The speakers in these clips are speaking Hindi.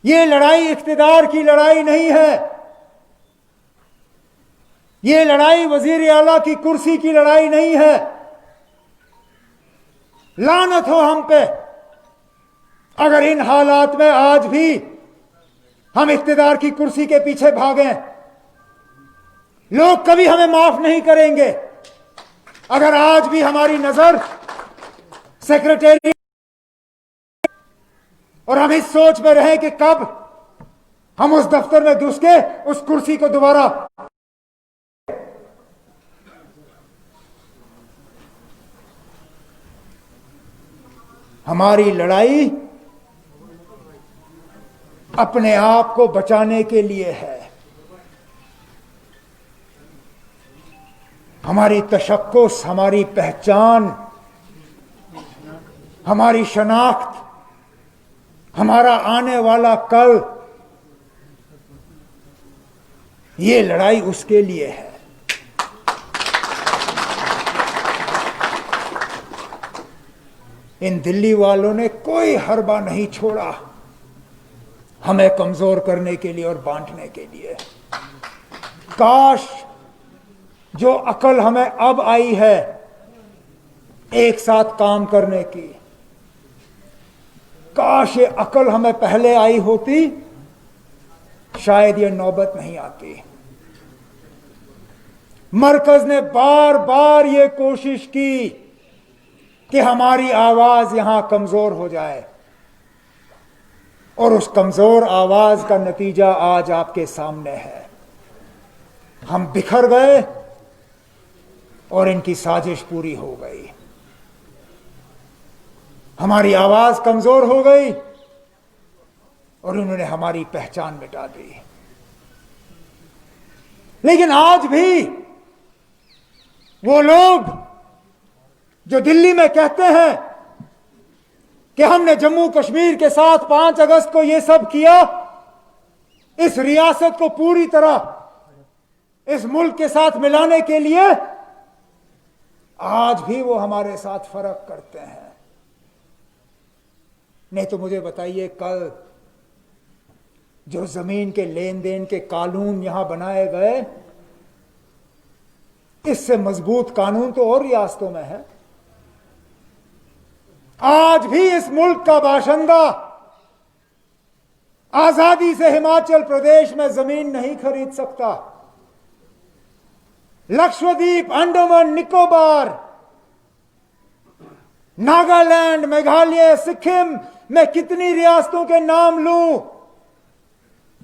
ये लड़ाई इख्तिदार की लड़ाई नहीं है, ये लड़ाई वजीर आला की कुर्सी की लड़ाई नहीं है। लानत हो हम पे अगर इन हालात में आज भी हम इख्तिदार की कुर्सी के पीछे भागें। लोग कभी हमें माफ नहीं करेंगे अगर आज भी हमारी नजर सेक्रेटरी और हम इस सोच में रहें कि कब हम उस दफ्तर में घुस के उस कुर्सी को दोबारा। हमारी लड़ाई अपने आप को बचाने के लिए है। हमारी तशक्कुस, हमारी पहचान, हमारी शनाख्त, हमारा आने वाला कल, ये लड़ाई उसके लिए है। इन दिल्ली वालों ने कोई हरबा नहीं छोड़ा हमें कमजोर करने के लिए और बांटने के लिए। काश जो अकल हमें अब आई है एक साथ काम करने की, काश ये अकल हमें पहले आई होती, शायद ये नौबत नहीं आती। मरकज ने बार बार ये कोशिश की कि हमारी आवाज यहां कमजोर हो जाए और उस कमजोर आवाज का नतीजा आज आपके सामने है। हम बिखर गए और इनकी साजिश पूरी हो गई। हमारी आवाज कमजोर हो गई और उन्होंने हमारी पहचान मिटा दी। लेकिन आज भी वो लोग जो दिल्ली में कहते हैं कि हमने जम्मू कश्मीर के साथ 5 अगस्त को ये सब किया, इस रियासत को पूरी तरह इस मुल्क के साथ मिलाने के लिए, आज भी वो हमारे साथ फर्क करते हैं। नहीं तो मुझे बताइए, कल जो जमीन के लेन देन के कानून यहां बनाए गए, इससे मजबूत कानून तो और रियासतों में है। आज भी इस मुल्क का बाशिंदा आजादी से हिमाचल प्रदेश में जमीन नहीं खरीद सकता। लक्षद्वीप, अंडमान निकोबार, नागालैंड, मेघालय, सिक्किम में कितनी रियासतों के नाम लूं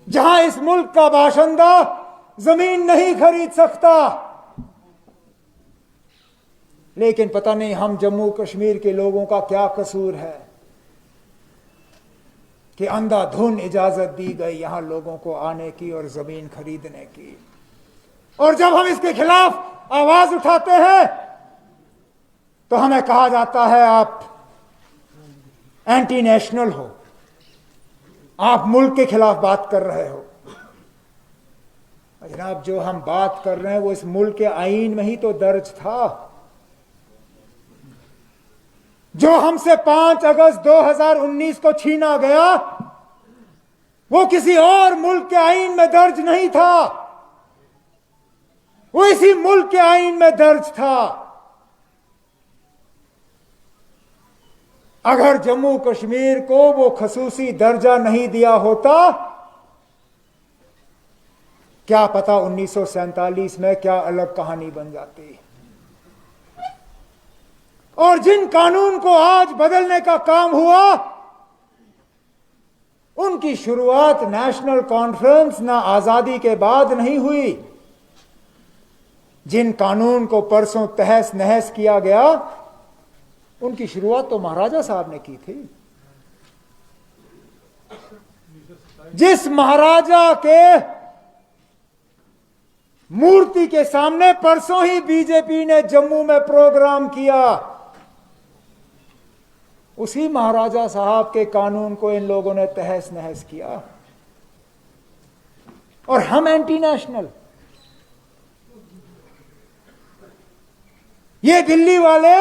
जहां इस मुल्क का बाशिंदा जमीन नहीं खरीद सकता। लेकिन पता नहीं हम जम्मू कश्मीर के लोगों का क्या कसूर है कि अंधाधुन इजाजत दी गई यहां लोगों को आने की और जमीन खरीदने की। और जब हम इसके खिलाफ आवाज उठाते हैं तो हमें कहा जाता है आप एंटी नेशनल हो, आप मुल्क के खिलाफ बात कर रहे हो। जनाब, जो हम बात कर रहे हैं वो इस मुल्क के आईन में ही तो दर्ज था। जो हमसे 5 अगस्त 2019 को छीना गया वो किसी और मुल्क के आईन में दर्ज नहीं था, वो इसी मुल्क के आईन में दर्ज था। अगर जम्मू कश्मीर को वो खसूसी दर्जा नहीं दिया होता, क्या पता 1947 में क्या अलग कहानी बन जाती। और जिन कानून को आज बदलने का काम हुआ, उनकी शुरुआत नेशनल कॉन्फ्रेंस ना आजादी के बाद नहीं हुई। जिन कानून को परसों तहस नहस किया गया, उनकी शुरुआत तो महाराजा साहब ने की थी। जिस महाराजा के मूर्ति के सामने परसों ही बीजेपी ने जम्मू में प्रोग्राम किया, उसी महाराजा साहब के कानून को इन लोगों ने तहस नहस किया। और हम एंटी नेशनल। ये दिल्ली वाले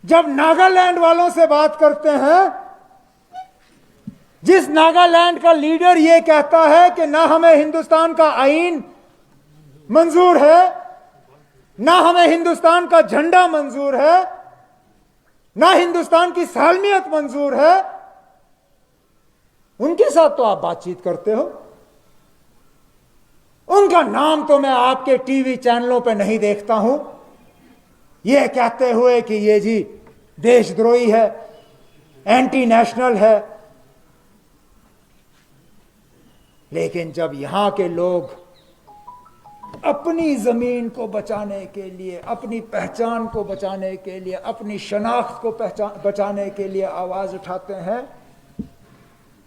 जब नागालैंड वालों से बात करते हैं, जिस नागालैंड का लीडर ये कहता है कि ना हमें हिंदुस्तान का आईन मंजूर है, ना हमें हिंदुस्तान का झंडा मंजूर है, ना हिंदुस्तान की सालमियत मंजूर है, उनके साथ तो आप बातचीत करते हो। उनका नाम तो मैं आपके टीवी चैनलों पे नहीं देखता हूं, ये कहते हुए कि ये जी देशद्रोही है, एंटी नेशनल है। लेकिन जब यहां के लोग अपनी जमीन को बचाने के लिए, अपनी पहचान को बचाने के लिए, अपनी शनाख्त को बचाने के लिए आवाज उठाते हैं,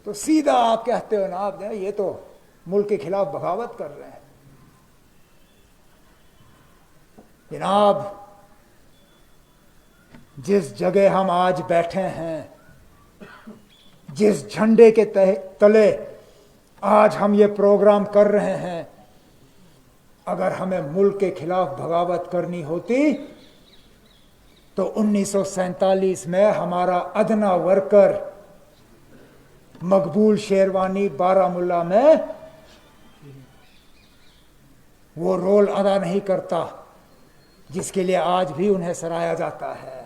तो सीधा आप कहते हो ना, आप ये तो मुल्क के खिलाफ बगावत कर रहे हैं। जनाब, जिस जगह हम आज बैठे हैं, जिस झंडे के तले आज हम ये प्रोग्राम कर रहे हैं, अगर हमें मुल्क के खिलाफ बगावत करनी होती तो 1947 में हमारा अदना वर्कर मकबूल शेरवानी बारामुल्ला में वो रोल अदा नहीं करता जिसके लिए आज भी उन्हें सराहा जाता है।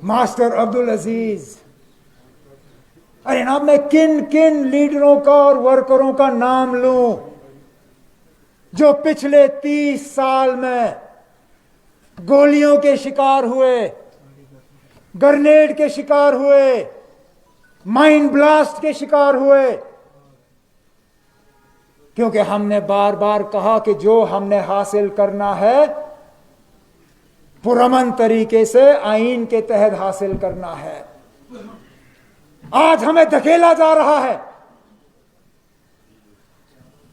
मास्टर अब्दुल अजीज, अरे ना, मैं किन किन लीडरों का और वर्करों का नाम लूं जो पिछले 30 साल में गोलियों के शिकार हुए, ग्रेनेड के शिकार हुए, माइन ब्लास्ट के शिकार हुए, क्योंकि हमने बार बार कहा कि जो हमने हासिल करना है पुरअमन तरीके से आईन के तहत हासिल करना है। आज हमें धकेला जा रहा है।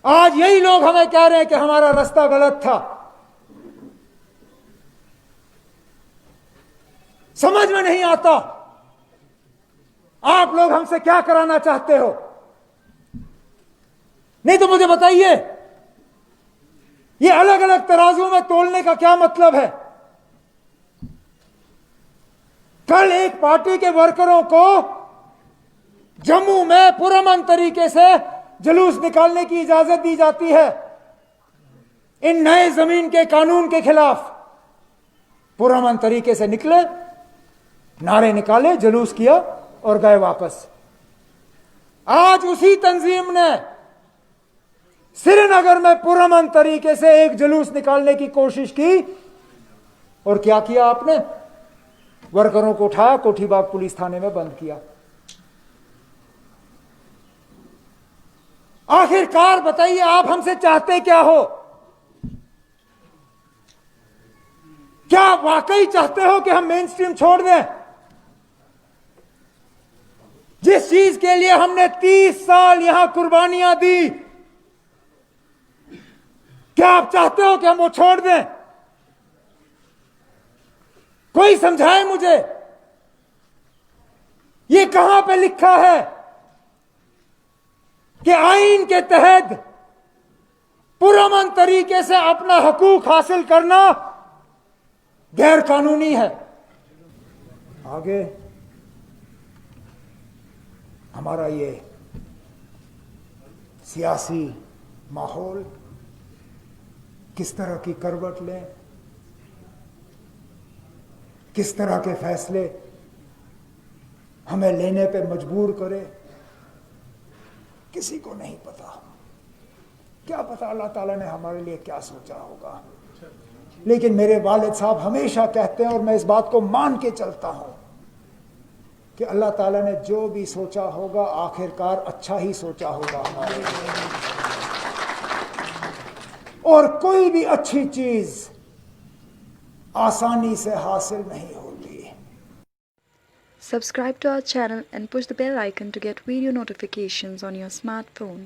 आज यही लोग हमें कह रहे हैं कि हमारा रास्ता गलत था। समझ में नहीं आता आप लोग हमसे क्या कराना चाहते हो। नहीं तो मुझे बताइए, ये अलग अलग तराजू में तोलने का क्या मतलब है। कल एक पार्टी के वर्करों को जम्मू में पुरअमन तरीके से जुलूस निकालने की इजाजत दी जाती है इन नए जमीन के कानून के खिलाफ। पुरअमन तरीके से निकले, नारे निकाले, जुलूस किया और गए वापस। आज उसी तंजीम ने श्रीनगर में पुरअमन तरीके से एक जुलूस निकालने की कोशिश की और क्या किया आपने? वर्करों को उठाया, कोठीबाग पुलिस थाने में बंद किया। आखिरकार बताइए, आप हमसे चाहते क्या हो? क्या आप वाकई चाहते हो कि हम मेन स्ट्रीम छोड़ दें? जिस चीज के लिए हमने 30 साल यहां कुर्बानियां दी, क्या आप चाहते हो कि हम वो छोड़ दें? कोई समझाए मुझे, ये कहां पे लिखा है कि आईन के तहत पुरअमन तरीके से अपना हकूक हासिल करना गैर कानूनी है। आगे हमारा ये सियासी माहौल किस तरह की करवट ले, किस तरह के फैसले हमें लेने पे मजबूर करे, किसी को नहीं पता। क्या पता अल्लाह ताला ने हमारे लिए क्या सोचा होगा। लेकिन मेरे वालिद साहब हमेशा कहते हैं, और मैं इस बात को मान के चलता हूं, कि अल्लाह ताला ने जो भी सोचा होगा आखिरकार अच्छा ही सोचा होगा हमारे लिए, और कोई भी अच्छी चीज आसानी से हासिल नहीं होती। Subscribe to our channel and push the bell icon to get video notifications on your smartphone.